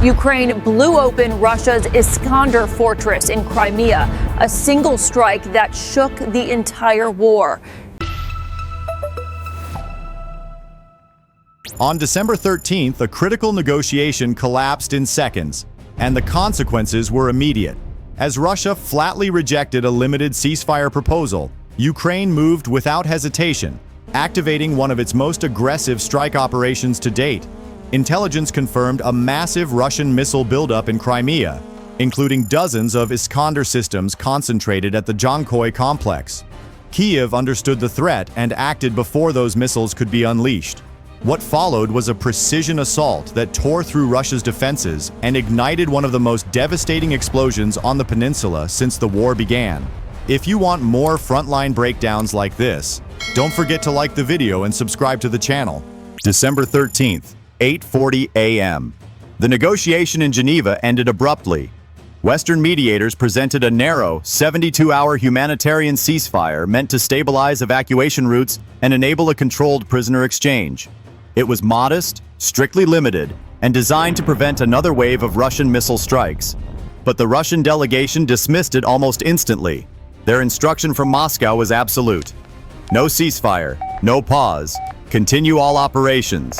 Ukraine blew open Russia's Iskander fortress in Crimea, a single strike that shook the entire war. On December 13th, a critical negotiation collapsed in seconds, and the consequences were immediate. As Russia flatly rejected a limited ceasefire proposal, Ukraine moved without hesitation, activating one of its most aggressive strike operations to date. Intelligence confirmed a massive Russian missile buildup in Crimea, including dozens of Iskander systems concentrated at the Dzhankoi complex. Kyiv understood the threat and acted before those missiles could be unleashed. What followed was a precision assault that tore through Russia's defenses and ignited one of the most devastating explosions on the peninsula since the war began. If you want more frontline breakdowns like this, don't forget to like the video and subscribe to the channel. December 13th, 8:40 a.m. The negotiation in Geneva ended abruptly. Western mediators presented a narrow, 72-hour humanitarian ceasefire meant to stabilize evacuation routes and enable a controlled prisoner exchange. It was modest, strictly limited, and designed to prevent another wave of Russian missile strikes. But the Russian delegation dismissed it almost instantly. Their instruction from Moscow was absolute. No ceasefire, no pause, continue all operations.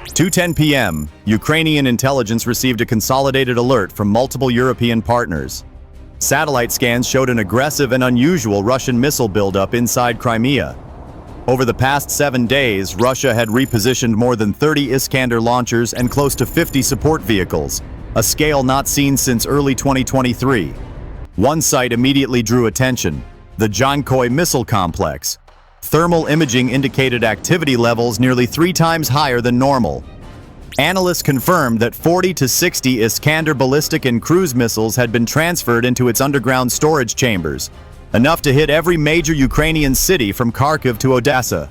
2:10 p.m., Ukrainian intelligence received a consolidated alert from multiple European partners. Satellite scans showed an aggressive and unusual Russian missile buildup inside Crimea. Over the past 7 days, Russia had repositioned more than 30 Iskander launchers and close to 50 support vehicles, a scale not seen since early 2023. One site immediately drew attention: the Dzhankoi missile complex. Thermal imaging indicated activity levels nearly 3 times higher than normal. Analysts confirmed that 40 to 60 Iskander ballistic and cruise missiles had been transferred into its underground storage chambers, enough to hit every major Ukrainian city from Kharkiv to Odessa.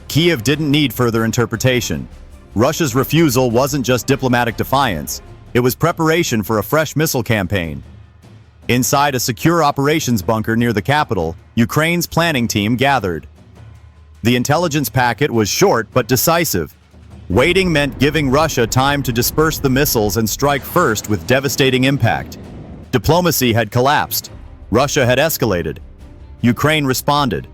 Kyiv didn't need further interpretation. Russia's refusal wasn't just diplomatic defiance, it was preparation for a fresh missile campaign. Inside a secure operations bunker near the capital, Ukraine's planning team gathered. The intelligence packet was short but decisive. Waiting meant giving Russia time to disperse the missiles and strike first with devastating impact. Diplomacy had collapsed. Russia had escalated. Ukraine responded.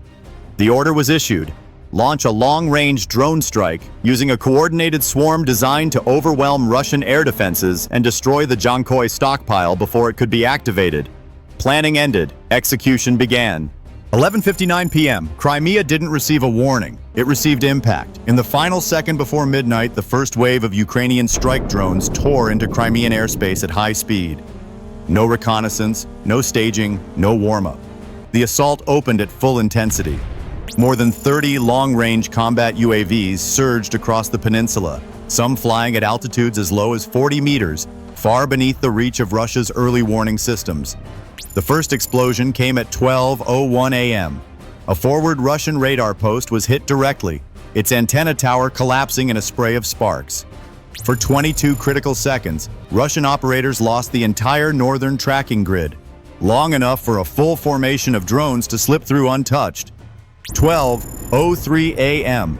The order was issued: launch a long-range drone strike using a coordinated swarm designed to overwhelm Russian air defenses and destroy the Dzhankoi stockpile before it could be activated. Planning ended. Execution began. 11:59 p.m. Crimea didn't receive a warning. It received impact. In the final second before midnight, the first wave of Ukrainian strike drones tore into Crimean airspace at high speed. No reconnaissance, no staging, no warm-up. The assault opened at full intensity. More than 30 long-range combat UAVs surged across the peninsula, some flying at altitudes as low as 40 meters, far beneath the reach of Russia's early warning systems. The first explosion came at 12:01 a.m. A forward Russian radar post was hit directly, its antenna tower collapsing in a spray of sparks. For 22 critical seconds, Russian operators lost the entire northern tracking grid, long enough for a full formation of drones to slip through untouched. 12:03 a.m.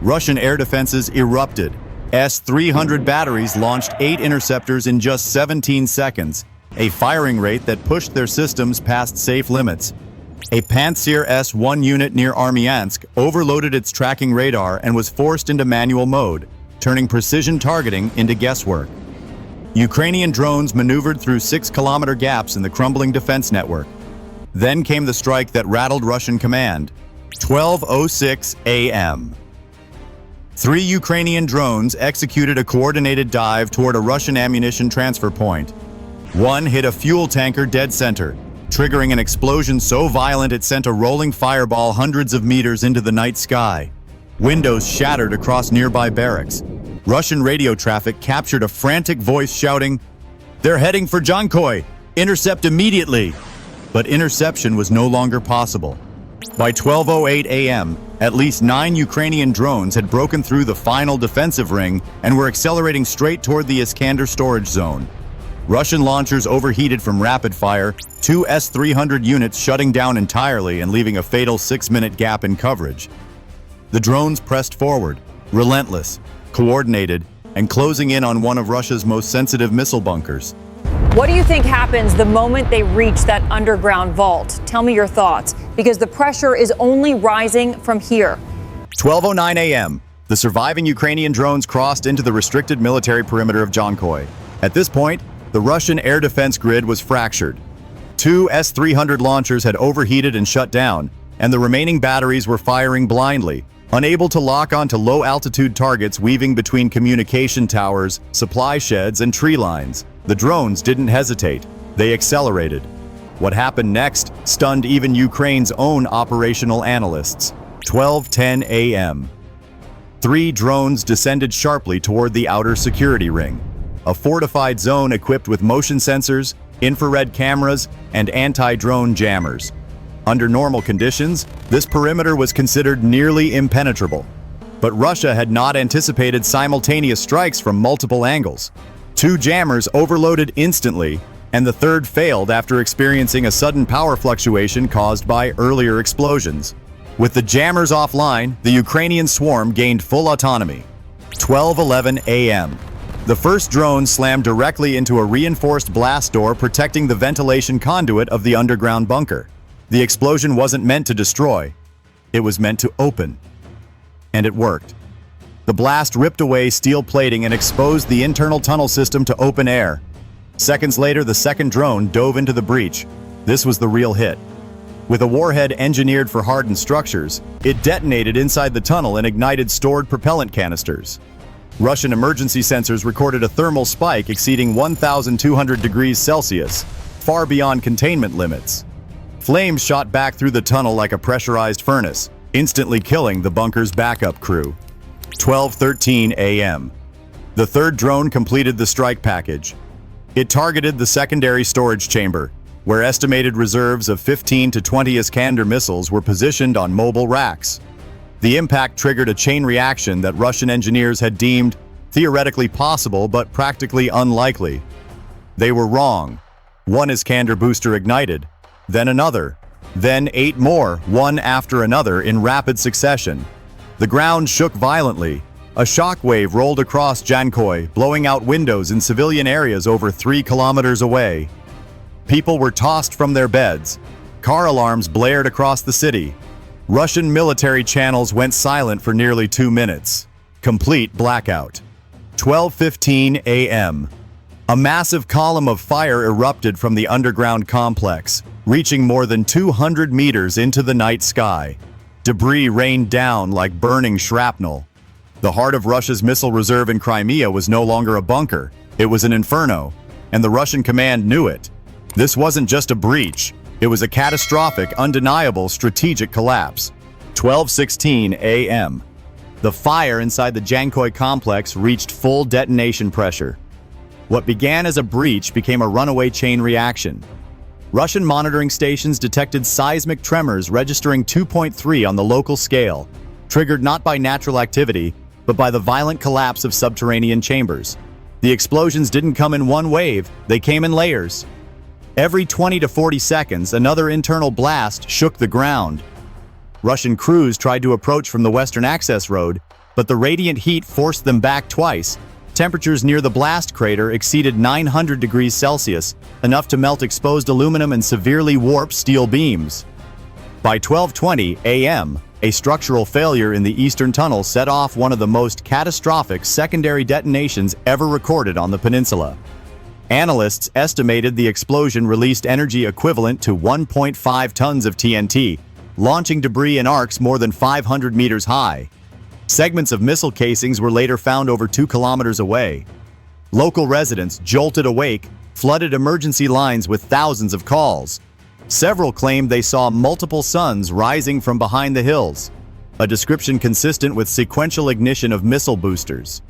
Russian air defenses erupted. S-300 batteries launched 8 interceptors in just 17 seconds, a firing rate that pushed their systems past safe limits. A Pantsir S-1 unit near Armyansk overloaded its tracking radar and was forced into manual mode, turning precision targeting into guesswork. Ukrainian drones maneuvered through 6-kilometer gaps in the crumbling defense network. Then came the strike that rattled Russian command. 12:06 a.m. 3 Ukrainian drones executed a coordinated dive toward a Russian ammunition transfer point. One hit a fuel tanker dead center, triggering an explosion so violent it sent a rolling fireball hundreds of meters into the night sky. Windows shattered across nearby barracks. Russian radio traffic captured a frantic voice shouting, "They're heading for Dzhankoi! Intercept immediately!" But interception was no longer possible. By 12:08 a.m., at least 9 Ukrainian drones had broken through the final defensive ring and were accelerating straight toward the Iskander storage zone. Russian launchers overheated from rapid fire, 2 S-300 units shutting down entirely and leaving a fatal 6-minute gap in coverage. The drones pressed forward, relentless, coordinated, and closing in on one of Russia's most sensitive missile bunkers. What do you think happens the moment they reach that underground vault? Tell me your thoughts, because the pressure is only rising from here. 12:09 a.m. The surviving Ukrainian drones crossed into the restricted military perimeter of Dzhankoi. At this point, the Russian air defense grid was fractured. 2 S-300 launchers had overheated and shut down, and the remaining batteries were firing blindly, unable to lock onto low-altitude targets weaving between communication towers, supply sheds, and tree lines. The drones didn't hesitate. They accelerated. What happened next stunned even Ukraine's own operational analysts. 12:10 a.m. 3 drones descended sharply toward the outer security ring, a fortified zone equipped with motion sensors, infrared cameras, and anti-drone jammers. Under normal conditions, this perimeter was considered nearly impenetrable. But Russia had not anticipated simultaneous strikes from multiple angles. 2 jammers overloaded instantly, and the third failed after experiencing a sudden power fluctuation caused by earlier explosions. With the jammers offline, the Ukrainian swarm gained full autonomy. 12:11 a.m. The first drone slammed directly into a reinforced blast door protecting the ventilation conduit of the underground bunker. The explosion wasn't meant to destroy. It was meant to open. And it worked. The blast ripped away steel plating and exposed the internal tunnel system to open air. Seconds later, the second drone dove into the breach. This was the real hit. With a warhead engineered for hardened structures, it detonated inside the tunnel and ignited stored propellant canisters. Russian emergency sensors recorded a thermal spike exceeding 1,200 degrees Celsius, far beyond containment limits. Flames shot back through the tunnel like a pressurized furnace, instantly killing the bunker's backup crew. 12:13 a.m. The third drone completed the strike package. It targeted the secondary storage chamber, where estimated reserves of 15 to 20 Iskander missiles were positioned on mobile racks. The impact triggered a chain reaction that Russian engineers had deemed theoretically possible but practically unlikely. They were wrong. 1 Iskander booster ignited, then another, then 8 more, one after another in rapid succession. The ground shook violently. A shock wave rolled across Dzhankoi, blowing out windows in civilian areas over 3 kilometers away. People were tossed from their beds. Car alarms blared across the city. Russian military channels went silent for nearly 2 minutes. Complete blackout. 12:15 a.m. A massive column of fire erupted from the underground complex, reaching more than 200 meters into the night sky. Debris rained down like burning shrapnel. The heart of Russia's missile reserve in Crimea was no longer a bunker. It was an inferno, and the Russian command knew it. This wasn't just a breach. It was a catastrophic, undeniable strategic collapse. 12:16 a.m. The fire inside the Dzhankoi complex reached full detonation pressure. What began as a breach became a runaway chain reaction. Russian monitoring stations detected seismic tremors registering 2.3 on the local scale, triggered not by natural activity, but by the violent collapse of subterranean chambers. The explosions didn't come in one wave, they came in layers. Every 20 to 40 seconds, another internal blast shook the ground. Russian crews tried to approach from the western access road, but the radiant heat forced them back twice. Temperatures near the blast crater exceeded 900 degrees Celsius, enough to melt exposed aluminum and severely warp steel beams. By 12:20 a.m., a structural failure in the eastern tunnel set off one of the most catastrophic secondary detonations ever recorded on the peninsula. Analysts estimated the explosion released energy equivalent to 1.5 tons of TNT, launching debris in arcs more than 500 meters high. Segments of missile casings were later found over 2 kilometers away. Local residents, jolted awake, flooded emergency lines with thousands of calls. Several claimed they saw multiple suns rising from behind the hills, a description consistent with sequential ignition of missile boosters.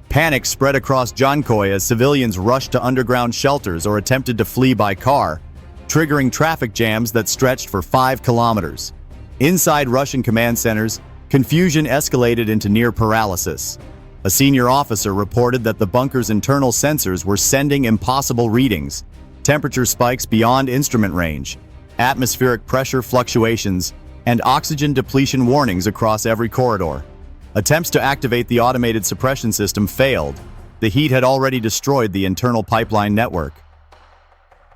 Panic spread across Dzhankoi as civilians rushed to underground shelters or attempted to flee by car, triggering traffic jams that stretched for 5 kilometers. Inside Russian command centers, confusion escalated into near paralysis. A senior officer reported that the bunker's internal sensors were sending impossible readings, temperature spikes beyond instrument range, atmospheric pressure fluctuations, and oxygen depletion warnings across every corridor. Attempts to activate the automated suppression system failed, the heat had already destroyed the internal pipeline network.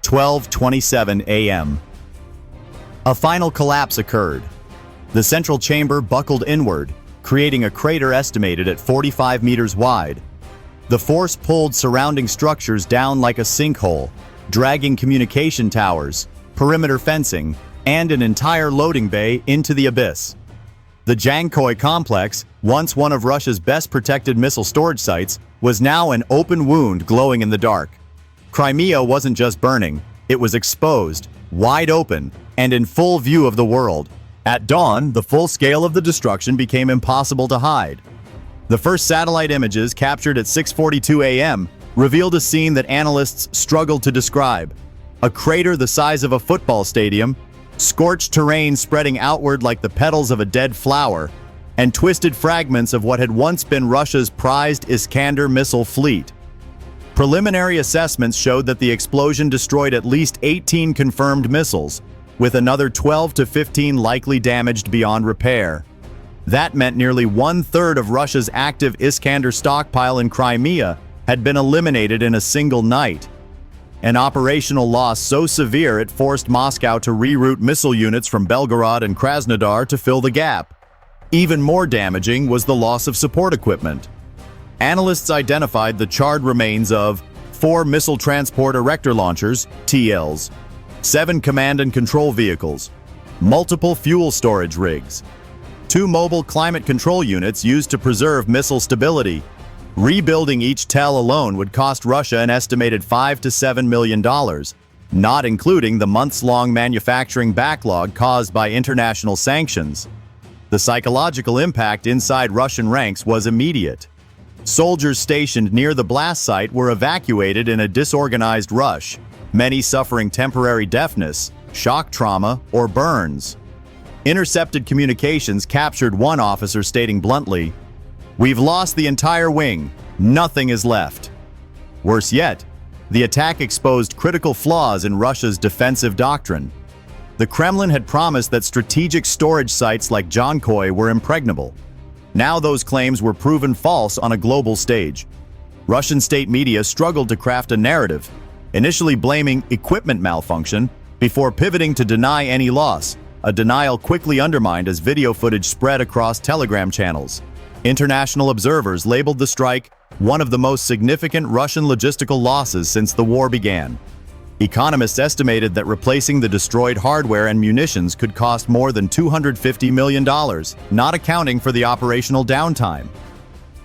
12:27 a.m. A final collapse occurred. The central chamber buckled inward, creating a crater estimated at 45 meters wide. The force pulled surrounding structures down like a sinkhole, dragging communication towers, perimeter fencing, and an entire loading bay into the abyss. The Dzhankoi complex, once one of Russia's best protected missile storage sites, was now an open wound glowing in the dark. Crimea wasn't just burning, it was exposed, wide open, and in full view of the world. At dawn, the full scale of the destruction became impossible to hide. The first satellite images, captured at 6:42 a.m., revealed a scene that analysts struggled to describe. A crater the size of a football stadium, scorched terrain spreading outward like the petals of a dead flower, and twisted fragments of what had once been Russia's prized Iskander missile fleet. Preliminary assessments showed that the explosion destroyed at least 18 confirmed missiles, with another 12 to 15 likely damaged beyond repair. That meant nearly one-third of Russia's active Iskander stockpile in Crimea had been eliminated in a single night. An operational loss so severe it forced Moscow to reroute missile units from Belgorod and Krasnodar to fill the gap. Even more damaging was the loss of support equipment. Analysts identified the charred remains of 4 missile transport erector launchers, TLs, 7 command and control vehicles, multiple fuel storage rigs, 2 mobile climate control units used to preserve missile stability. Rebuilding each TEL alone would cost Russia an estimated $5 to $7 million, not including the months-long manufacturing backlog caused by international sanctions. The psychological impact inside Russian ranks was immediate. Soldiers stationed near the blast site were evacuated in a disorganized rush, many suffering temporary deafness, shock trauma, or burns. Intercepted communications captured one officer stating bluntly, "We've lost the entire wing. Nothing is left." Worse yet, the attack exposed critical flaws in Russia's defensive doctrine. The Kremlin had promised that strategic storage sites like Dzhankoi were impregnable. Now those claims were proven false on a global stage. Russian state media struggled to craft a narrative, initially blaming equipment malfunction before pivoting to deny any loss, a denial quickly undermined as video footage spread across Telegram channels. International observers labeled the strike one of the most significant Russian logistical losses since the war began. Economists estimated that replacing the destroyed hardware and munitions could cost more than $250 million, not accounting for the operational downtime.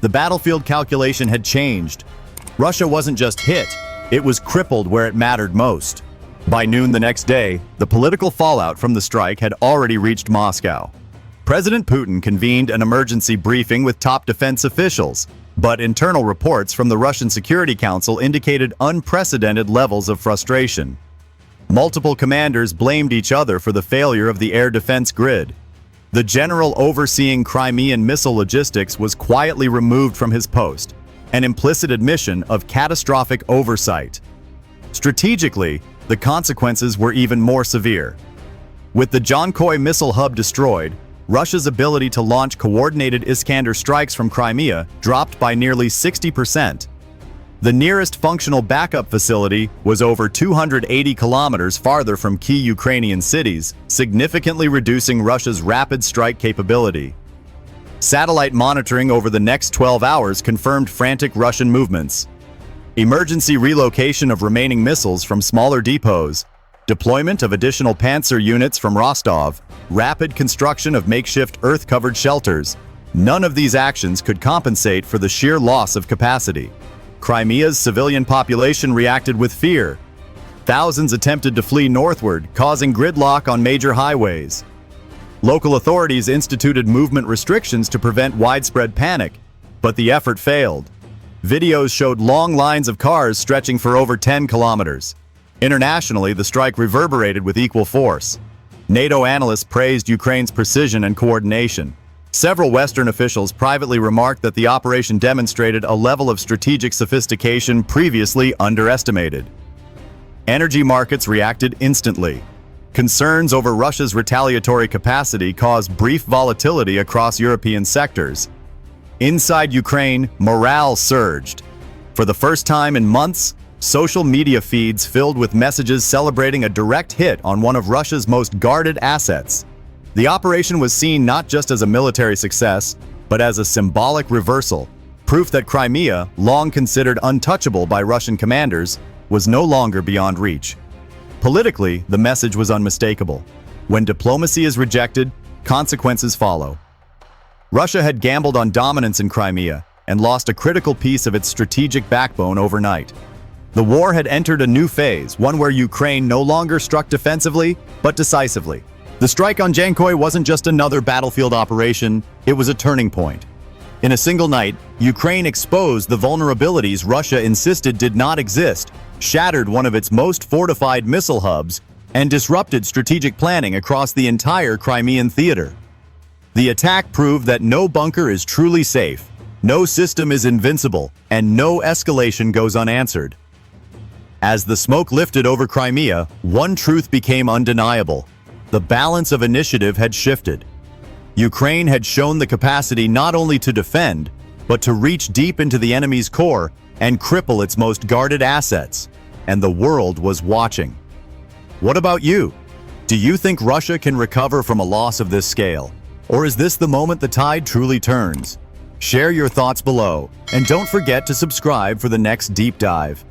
The battlefield calculation had changed. Russia wasn't just hit, it was crippled where it mattered most. By noon the next day, the political fallout from the strike had already reached Moscow. President Putin convened an emergency briefing with top defense officials, but internal reports from the Russian Security Council indicated unprecedented levels of frustration. Multiple commanders blamed each other for the failure of the air defense grid. The general overseeing Crimean missile logistics was quietly removed from his post, an implicit admission of catastrophic oversight. Strategically, the consequences were even more severe. With the Dzhankoi missile hub destroyed, Russia's ability to launch coordinated Iskander strikes from Crimea dropped by nearly 60%. The nearest functional backup facility was over 280 kilometers farther from key Ukrainian cities, significantly reducing Russia's rapid strike capability. Satellite monitoring over the next 12 hours confirmed frantic Russian movements. Emergency relocation of remaining missiles from smaller depots, deployment of additional Pantsir units from Rostov, rapid construction of makeshift earth-covered shelters. None of these actions could compensate for the sheer loss of capacity. Crimea's civilian population reacted with fear. Thousands attempted to flee northward, causing gridlock on major highways. Local authorities instituted movement restrictions to prevent widespread panic, but the effort failed. Videos showed long lines of cars stretching for over 10 kilometers. Internationally, the strike reverberated with equal force. NATO analysts praised Ukraine's precision and coordination. Several Western officials privately remarked that the operation demonstrated a level of strategic sophistication previously underestimated. Energy markets reacted instantly. Concerns over Russia's retaliatory capacity caused brief volatility across European sectors. Inside Ukraine, morale surged. For the first time in months, social media feeds filled with messages celebrating a direct hit on one of Russia's most guarded assets. The operation was seen not just as a military success, but as a symbolic reversal, proof that Crimea, long considered untouchable by Russian commanders, was no longer beyond reach. Politically, the message was unmistakable. When diplomacy is rejected, consequences follow. Russia had gambled on dominance in Crimea and lost a critical piece of its strategic backbone overnight. The war had entered a new phase, one where Ukraine no longer struck defensively, but decisively. The strike on Dzhankoi wasn't just another battlefield operation, it was a turning point. In a single night, Ukraine exposed the vulnerabilities Russia insisted did not exist, shattered one of its most fortified missile hubs, and disrupted strategic planning across the entire Crimean theater. The attack proved that no bunker is truly safe, no system is invincible, and no escalation goes unanswered. As the smoke lifted over Crimea, one truth became undeniable. The balance of initiative had shifted. Ukraine had shown the capacity not only to defend, but to reach deep into the enemy's core and cripple its most guarded assets. And the world was watching. What about you? Do you think Russia can recover from a loss of this scale? Or is this the moment the tide truly turns? Share your thoughts below, and don't forget to subscribe for the next deep dive.